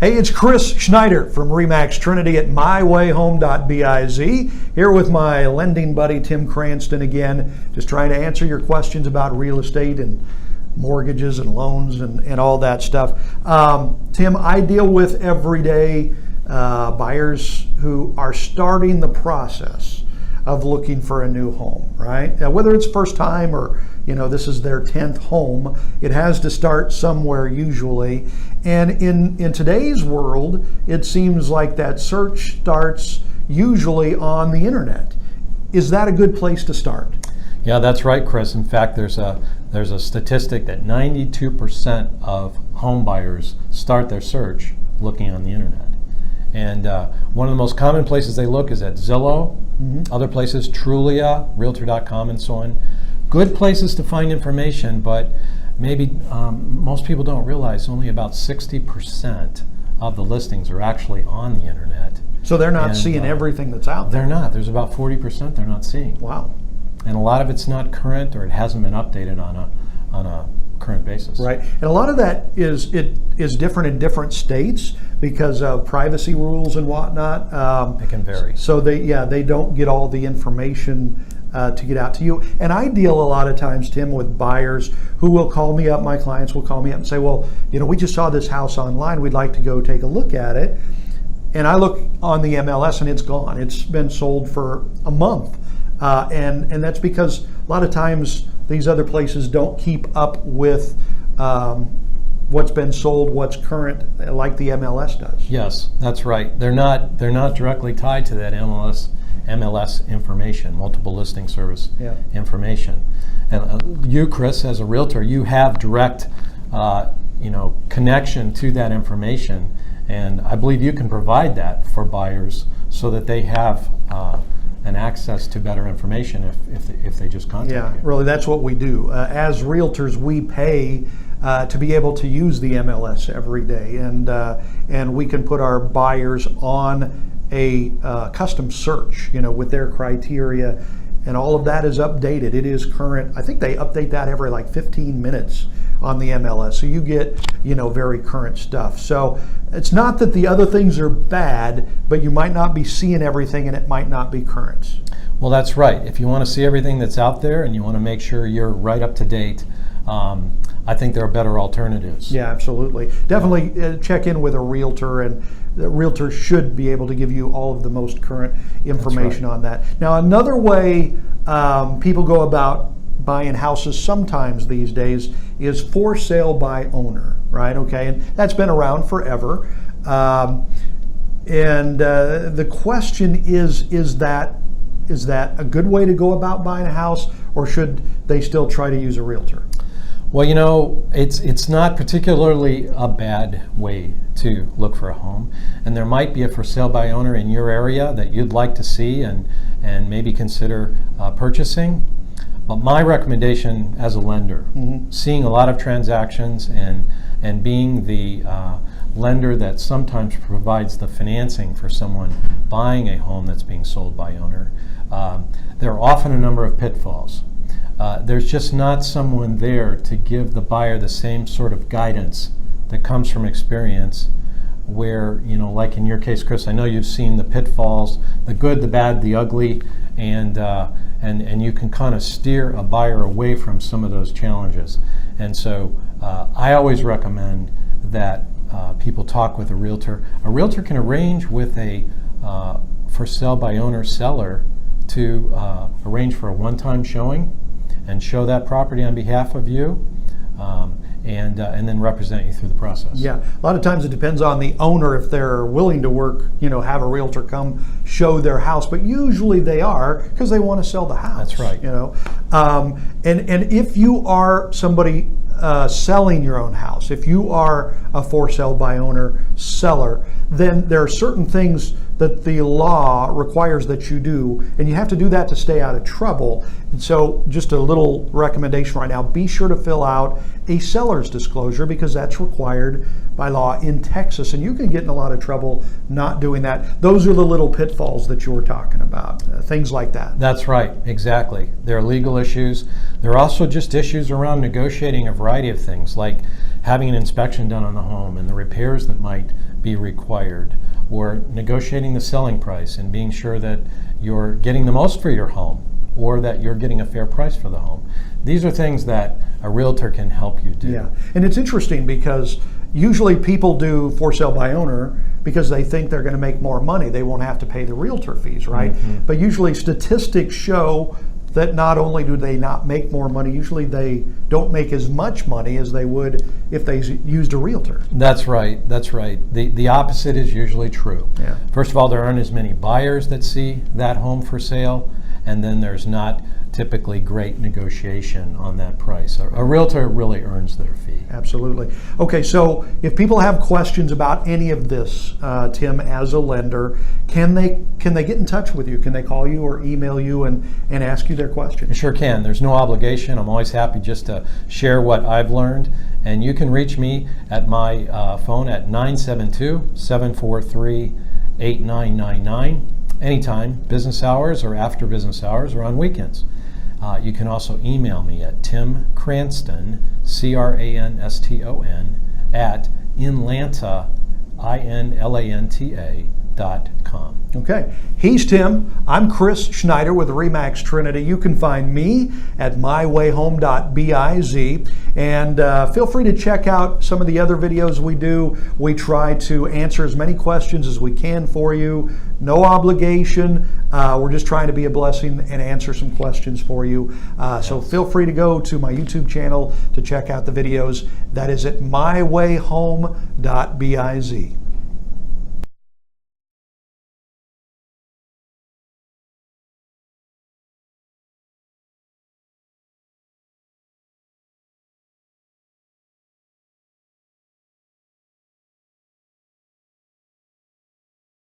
Hey, it's Chris Schneider from RE/MAX Trinity at MyWayHome.Biz, here with my lending buddy Tim Cranston again, just trying to answer your questions about real estate and mortgages and loans and all that stuff. Tim, I deal with everyday buyers who are starting the process of looking for a new home, right? Whether it's first time or this is their 10th home, it has to start somewhere usually. And in today's world, it seems like that search starts usually on the internet. Is that a good place to start? Yeah, that's right, Chris. In fact, there's a statistic that 92% of home buyers start their search looking on the internet. And one of the most common places they look is at Zillow, other places, Trulia, Realtor.com, and so on. Good places to find information, but maybe most people don't realize only about 60% of the listings are actually on the internet. So they're not seeing everything that's out there? They're not. There's about 40% they're not seeing. Wow. And a lot of it's not current, or it hasn't been updated on a current basis. Right, and a lot of that is different in different states because of privacy rules and whatnot. It can vary. So they don't get all the information to get out to you. And I deal a lot of times, Tim, with buyers who will call me up. My clients will call me up and say, well, we just saw this house online. We'd like to go take a look at it. And I look on the MLS and it's gone. It's been sold for a month. And that's because a lot of times these other places don't keep up with what's been sold, what's current, like the MLS does. Yes, that's right. They're not directly tied to that MLS information, multiple listing service information. And you, Chris, as a realtor, you have direct connection to that information, and I believe you can provide that for buyers so that they have an access to better information if they just contact you. Yeah, really, that's what we do. As realtors, we pay to be able to use the MLS every day, and we can put our buyers on a custom search, with their criteria, and all of that is updated. It is current. I think they update that every 15 minutes on the MLS, so you get very current stuff. So it's not that the other things are bad, but you might not be seeing everything and it might not be current. Well, that's right. If you want to see everything that's out there and you want to make sure you're right up to date, I think there are better alternatives. Yeah, absolutely. Definitely check in with a realtor, and the realtor should be able to give you all of the most current information on that. Now, another way people go about buying houses sometimes these days is for sale by owner, right? Okay, and that's been around forever. And the question is that a good way to go about buying a house, or should they still try to use a realtor? Well, it's not particularly a bad way to look for a home, and there might be a for sale by owner in your area that you'd like to see and maybe consider purchasing. But my recommendation as a lender, seeing a lot of transactions and being the lender that sometimes provides the financing for someone buying a home that's being sold by owner, there are often a number of pitfalls. There's just not someone there to give the buyer the same sort of guidance that comes from experience, where, like in your case, Chris, I know you've seen the pitfalls, the good, the bad, the ugly, and you can kind of steer a buyer away from some of those challenges. And so I always recommend that people talk with a realtor. A realtor can arrange with a for sale by owner seller to arrange for a one-time showing and show that property on behalf of you, and then represent you through the process. Yeah, a lot of times it depends on the owner if they're willing to work, have a realtor come show their house, but usually they are, because they want to sell the house. That's right. And if you are somebody selling your own house, if you are a for sale by owner seller, then there are certain things that the law requires that you do, and you have to do that to stay out of trouble. And so just a little recommendation right now, be sure to fill out a seller's disclosure because that's required by law in Texas, and you can get in a lot of trouble not doing that. Those are the little pitfalls that you were talking about, things like that. That's right, exactly. There are legal issues. There are also just issues around negotiating a variety of things, like having an inspection done on the home and the repairs that might be required, or negotiating the selling price and being sure that you're getting the most for your home, or that you're getting a fair price for the home. These are things that a realtor can help you do. Yeah, and it's interesting because usually people do for sale by owner because they think they're going to make more money. They won't have to pay the realtor fees, right? Mm-hmm. But usually statistics show that not only do they not make more money, usually they don't make as much money as they would if they used a realtor. That's right, that's right. The opposite is usually true. Yeah. First of all, there aren't as many buyers that see that home for sale, and then there's not typically great negotiation on that price. A realtor really earns their fee. Absolutely. Okay, so if people have questions about any of this, Tim, as a lender, can they get in touch with you? Can they call you or email you and ask you their You questions? sure can. There's no obligation. I'm always happy just to share what I've learned. And you can reach me at my phone at 972-743-8999 anytime, business hours or after business hours or on weekends. You can also email me at timcranston, Cranston, at Inlanta, INLANTA.com. Okay, he's Tim. I'm Chris Schneider with RE/MAX Trinity. You can find me at MyWayHome.Biz, and feel free to check out some of the other videos we do. We try to answer as many questions as we can for you. No obligation. We're just trying to be a blessing and answer some questions for you. So feel free to go to my YouTube channel to check out the videos. That is at MyWayHome.Biz.